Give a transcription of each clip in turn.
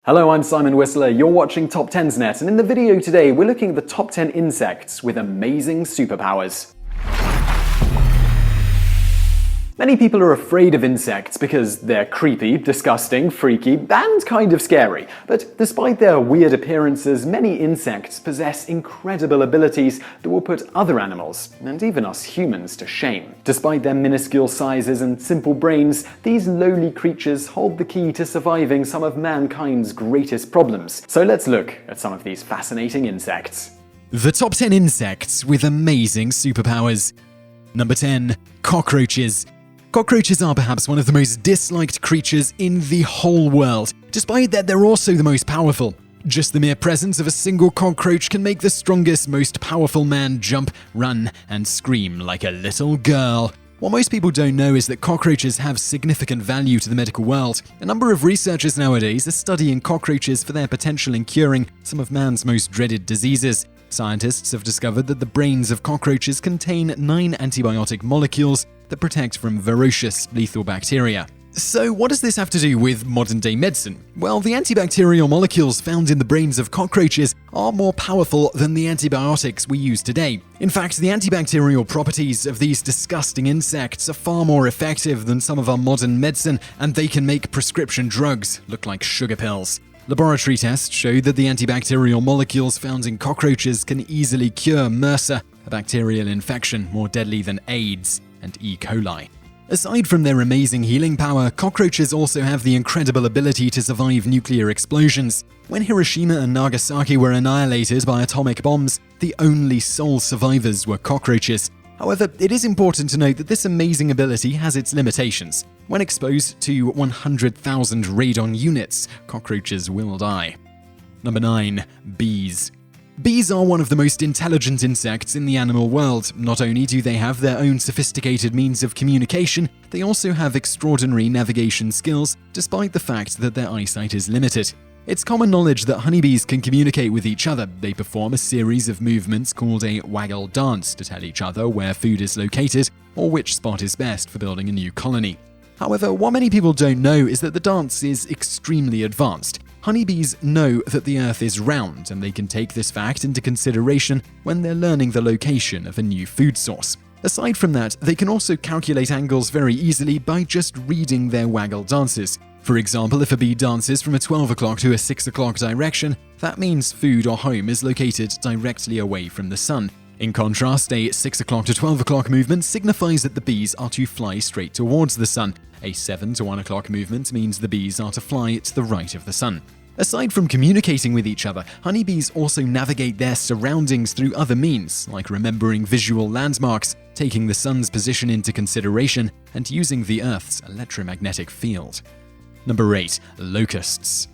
Hello, I'm Simon Whistler, you're watching TopTenzNet, and in the video today we're looking at the top 10 insects with amazing superpowers. Many people are afraid of insects because they're creepy, disgusting, freaky, and kind of scary. But despite their weird appearances, many insects possess incredible abilities that will put other animals, and even us humans, to shame. Despite their minuscule sizes and simple brains, these lowly creatures hold the key to surviving some of mankind's greatest problems. So let's look at some of these fascinating insects. The top 10 insects with amazing superpowers. Number 10. Cockroaches. Cockroaches are perhaps one of the most disliked creatures in the whole world, despite that they're also the most powerful. Just the mere presence of a single cockroach can make the strongest, most powerful man jump, run, and scream like a little girl. What most people don't know is that cockroaches have significant value to the medical world. A number of researchers nowadays are studying cockroaches for their potential in curing some of man's most dreaded diseases. Scientists have discovered that the brains of cockroaches contain 9 antibiotic molecules that protect from ferocious, lethal bacteria. So what does this have to do with modern-day medicine? Well, the antibacterial molecules found in the brains of cockroaches are more powerful than the antibiotics we use today. In fact, the antibacterial properties of these disgusting insects are far more effective than some of our modern medicine, and they can make prescription drugs look like sugar pills. Laboratory tests show that the antibacterial molecules found in cockroaches can easily cure MRSA, a bacterial infection more deadly than AIDS and E. coli. Aside from their amazing healing power, cockroaches also have the incredible ability to survive nuclear explosions. When Hiroshima and Nagasaki were annihilated by atomic bombs, the only sole survivors were cockroaches. However, it is important to note that this amazing ability has its limitations. When exposed to 100,000 radon units, cockroaches will die. Number 9. Bees. Bees are one of the most intelligent insects in the animal world. Not only do they have their own sophisticated means of communication, they also have extraordinary navigation skills, despite the fact that their eyesight is limited. It's common knowledge that honeybees can communicate with each other. They perform a series of movements called a waggle dance to tell each other where food is located or which spot is best for building a new colony. However, what many people don't know is that the dance is extremely advanced. Honeybees know that the Earth is round, and they can take this fact into consideration when they're learning the location of a new food source. Aside from that, they can also calculate angles very easily by just reading their waggle dances. For example, if a bee dances from a 12 o'clock to a 6 o'clock direction, that means food or home is located directly away from the sun. In contrast, a 6 o'clock to 12 o'clock movement signifies that the bees are to fly straight towards the sun. A 7 to 1 o'clock movement means the bees are to fly to the right of the sun. Aside from communicating with each other, honeybees also navigate their surroundings through other means, like remembering visual landmarks, taking the sun's position into consideration, and using the Earth's electromagnetic field. Number 8. Locusts.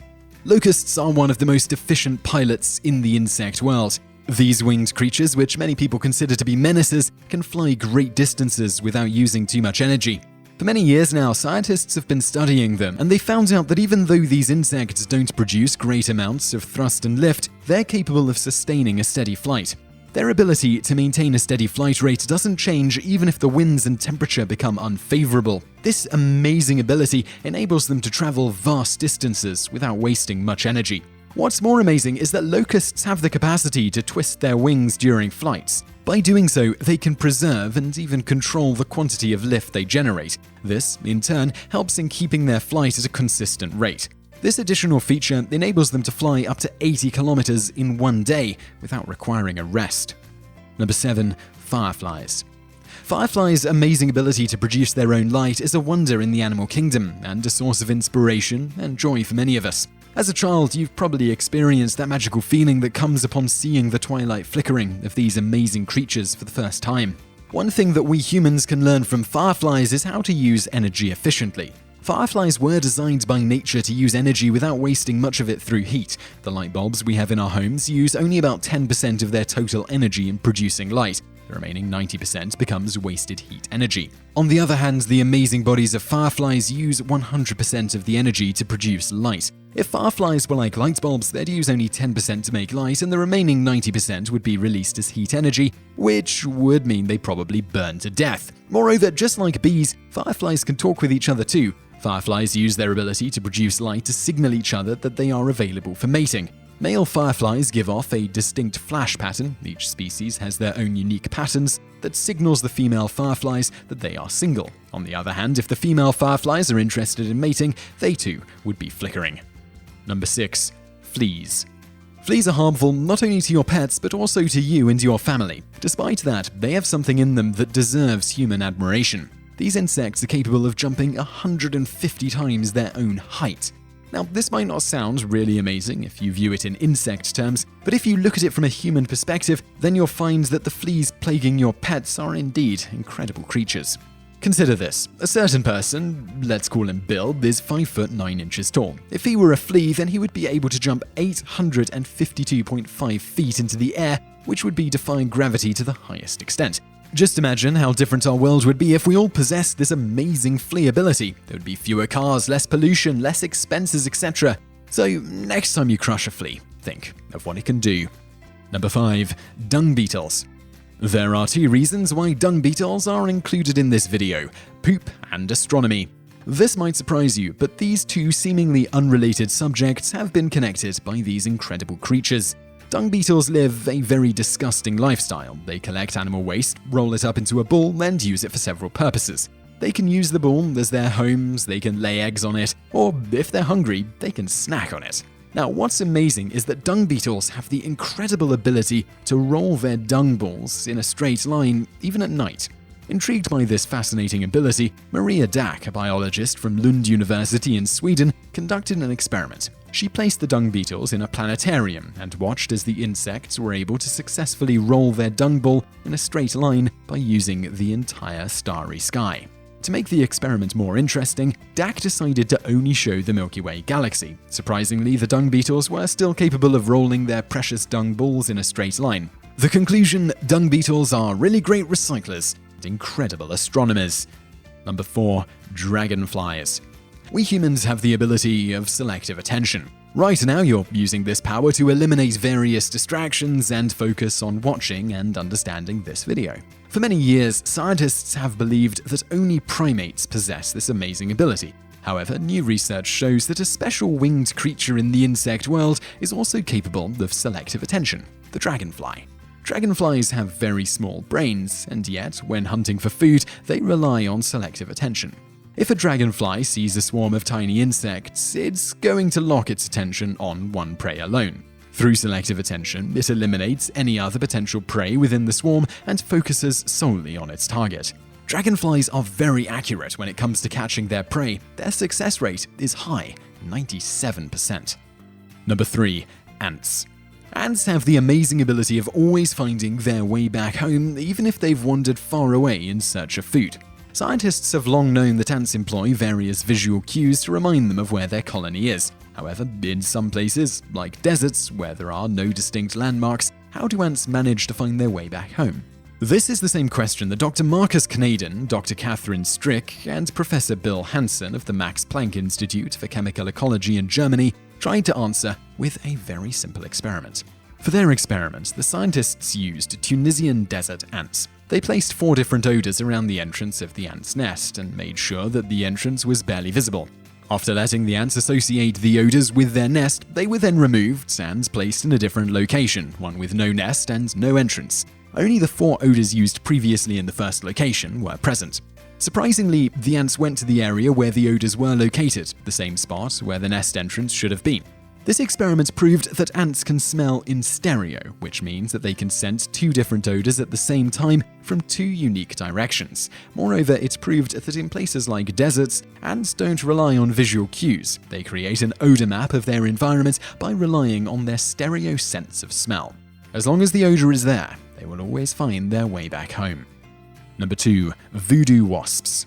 Locusts are one of the most efficient pilots in the insect world. These winged creatures, which many people consider to be menaces, can fly great distances without using too much energy. For many years now, scientists have been studying them, and they found out that even though these insects don't produce great amounts of thrust and lift, they're capable of sustaining a steady flight. Their ability to maintain a steady flight rate doesn't change even if the winds and temperature become unfavorable. This amazing ability enables them to travel vast distances without wasting much energy. What's more amazing is that locusts have the capacity to twist their wings during flights. By doing so, they can preserve and even control the quantity of lift they generate. This, in turn, helps in keeping their flight at a consistent rate. This additional feature enables them to fly up to 80 kilometers in one day without requiring a rest. Number 7. Fireflies. Fireflies' amazing ability to produce their own light is a wonder in the animal kingdom and a source of inspiration and joy for many of us. As a child, you've probably experienced that magical feeling that comes upon seeing the twilight flickering of these amazing creatures for the first time. One thing that we humans can learn from fireflies is how to use energy efficiently. Fireflies were designed by nature to use energy without wasting much of it through heat. The light bulbs we have in our homes use only about 10% of their total energy in producing light. The remaining 90% becomes wasted heat energy. On the other hand, the amazing bodies of fireflies use 100% of the energy to produce light. If fireflies were like light bulbs, they'd use only 10% to make light, and the remaining 90% would be released as heat energy, which would mean they probably burn to death. Moreover, just like bees, fireflies can talk with each other too. Fireflies use their ability to produce light to signal each other that they are available for mating. Male fireflies give off a distinct flash pattern. Each species has their own unique patterns that signals the female fireflies that they are single. On the other hand, if the female fireflies are interested in mating, they too would be flickering. Number 6. Fleas. Fleas are harmful not only to your pets, but also to you and your family. Despite that, they have something in them that deserves human admiration. These insects are capable of jumping 150 times their own height. Now, this might not sound really amazing if you view it in insect terms, but if you look at it from a human perspective, then you'll find that the fleas plaguing your pets are indeed incredible creatures. Consider this. A certain person, let's call him Bill, is 5 foot 9 inches tall. If he were a flea, then he would be able to jump 852.5 feet into the air, which would be defying gravity to the highest extent. Just imagine how different our world would be if we all possessed this amazing flea ability. There would be fewer cars, less pollution, less expenses, etc. So next time you crush a flea, think of what it can do. Number 5. Dung Beetles. There are 2 reasons why dung beetles are included in this video: poop and astronomy. This might surprise you, but these 2 seemingly unrelated subjects have been connected by these incredible creatures. Dung beetles live a very disgusting lifestyle. They collect animal waste, roll it up into a ball, and use it for several purposes. They can use the ball as their homes, they can lay eggs on it, or if they're hungry, they can snack on it. Now, what's amazing is that dung beetles have the incredible ability to roll their dung balls in a straight line, even at night. Intrigued by this fascinating ability, Maria Dack, a biologist from Lund University in Sweden, conducted an experiment. She placed the dung beetles in a planetarium and watched as the insects were able to successfully roll their dung ball in a straight line by using the entire starry sky. To make the experiment more interesting, Dack decided to only show the Milky Way galaxy. Surprisingly, the dung beetles were still capable of rolling their precious dung balls in a straight line. The conclusion: dung beetles are really great recyclers and incredible astronomers. Number 4. Dragonflies. We humans have the ability of selective attention. Right now, you're using this power to eliminate various distractions and focus on watching and understanding this video. For many years, scientists have believed that only primates possess this amazing ability. However, new research shows that a special winged creature in the insect world is also capable of selective attention: the dragonfly. Dragonflies have very small brains, and yet, when hunting for food, they rely on selective attention. If a dragonfly sees a swarm of tiny insects, it's going to lock its attention on one prey alone. Through selective attention, it eliminates any other potential prey within the swarm and focuses solely on its target. Dragonflies are very accurate when it comes to catching their prey. Their success rate is high, 97%. Number 3. Ants. Ants have the amazing ability of always finding their way back home, even if they've wandered far away in search of food. Scientists have long known that ants employ various visual cues to remind them of where their colony is. However, in some places, like deserts, where there are no distinct landmarks, how do ants manage to find their way back home? This is the same question that Dr. Marcus Knaden, Dr. Catherine Strick, and Professor Bill Hansen of the Max Planck Institute for Chemical Ecology in Germany tried to answer with a very simple experiment. For their experiment, the scientists used Tunisian desert ants. They placed 4 different odors around the entrance of the ant's nest and made sure that the entrance was barely visible. After letting the ants associate the odors with their nest, they were then removed and placed in a different location, one with no nest and no entrance. Only the 4 odors used previously in the first location were present. Surprisingly, the ants went to the area where the odors were located, the same spot where the nest entrance should have been. This experiment proved that ants can smell in stereo, which means that they can sense 2 different odors at the same time from 2 unique directions. Moreover, it proved that in places like deserts, ants don't rely on visual cues. They create an odor map of their environment by relying on their stereo sense of smell. As long as the odor is there, they will always find their way back home. Number 2. Voodoo Wasps.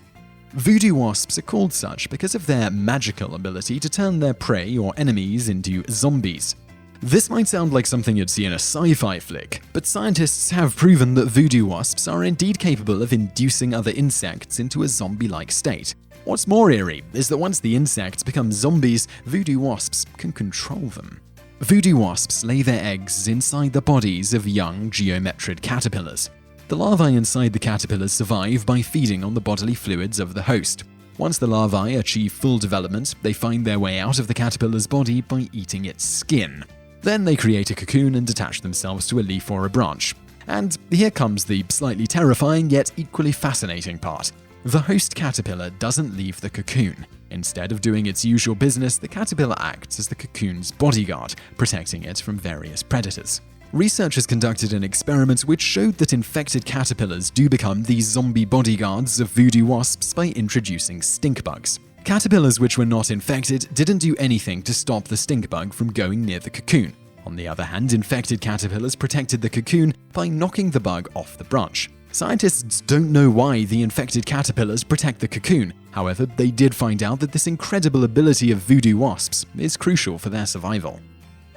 Voodoo wasps are called such because of their magical ability to turn their prey or enemies into zombies. This might sound like something you'd see in a sci-fi flick, but scientists have proven that voodoo wasps are indeed capable of inducing other insects into a zombie-like state. What's more eerie is that once the insects become zombies, voodoo wasps can control them. Voodoo wasps lay their eggs inside the bodies of young geometrid caterpillars. The larvae inside the caterpillars survive by feeding on the bodily fluids of the host. Once the larvae achieve full development, they find their way out of the caterpillar's body by eating its skin. Then they create a cocoon and attach themselves to a leaf or a branch. And here comes the slightly terrifying yet equally fascinating part. The host caterpillar doesn't leave the cocoon. Instead of doing its usual business, the caterpillar acts as the cocoon's bodyguard, protecting it from various predators. Researchers conducted an experiment which showed that infected caterpillars do become these zombie bodyguards of voodoo wasps by introducing stink bugs. Caterpillars which were not infected didn't do anything to stop the stink bug from going near the cocoon. On the other hand, infected caterpillars protected the cocoon by knocking the bug off the branch. Scientists don't know why the infected caterpillars protect the cocoon. However, they did find out that this incredible ability of voodoo wasps is crucial for their survival.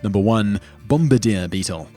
Number 1. Bombardier Beetle.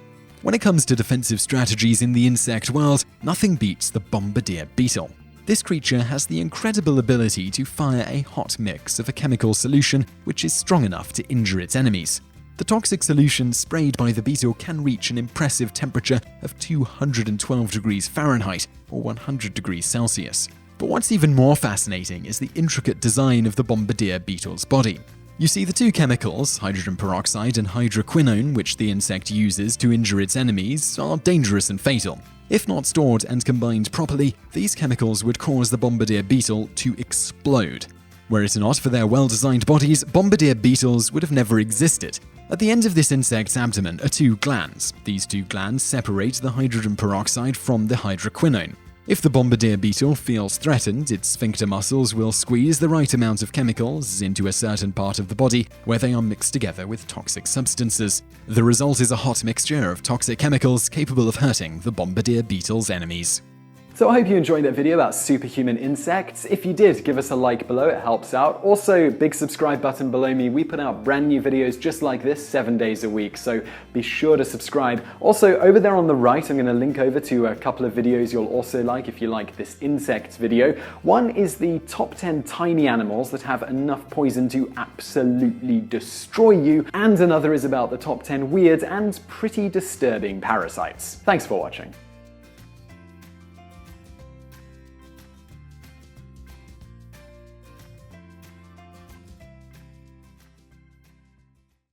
When it comes to defensive strategies in the insect world, nothing beats the Bombardier Beetle. This creature has the incredible ability to fire a hot mix of a chemical solution which is strong enough to injure its enemies. The toxic solution sprayed by the beetle can reach an impressive temperature of 212 degrees Fahrenheit or 100 degrees Celsius. But what's even more fascinating is the intricate design of the Bombardier beetle's body. You see, the two chemicals, hydrogen peroxide and hydroquinone, which the insect uses to injure its enemies, are dangerous and fatal. If not stored and combined properly, these chemicals would cause the Bombardier beetle to explode. Were it not for their well-designed bodies, Bombardier beetles would have never existed. At the end of this insect's abdomen are two glands. These two glands separate the hydrogen peroxide from the hydroquinone. If the Bombardier beetle feels threatened, its sphincter muscles will squeeze the right amount of chemicals into a certain part of the body where they are mixed together with toxic substances. The result is a hot mixture of toxic chemicals capable of hurting the Bombardier beetle's enemies. So I hope you enjoyed that video about superhuman insects. If you did, give us a like below, it helps out. Also, big subscribe button below me. We put out brand new videos just like this 7 days a week, so be sure to subscribe. Also, over there on the right, I'm going to link over to a couple of videos you'll also like if you like this insect video. One is the top 10 tiny animals that have enough poison to absolutely destroy you, and another is about the top 10 weird and pretty disturbing parasites. Thanks for watching.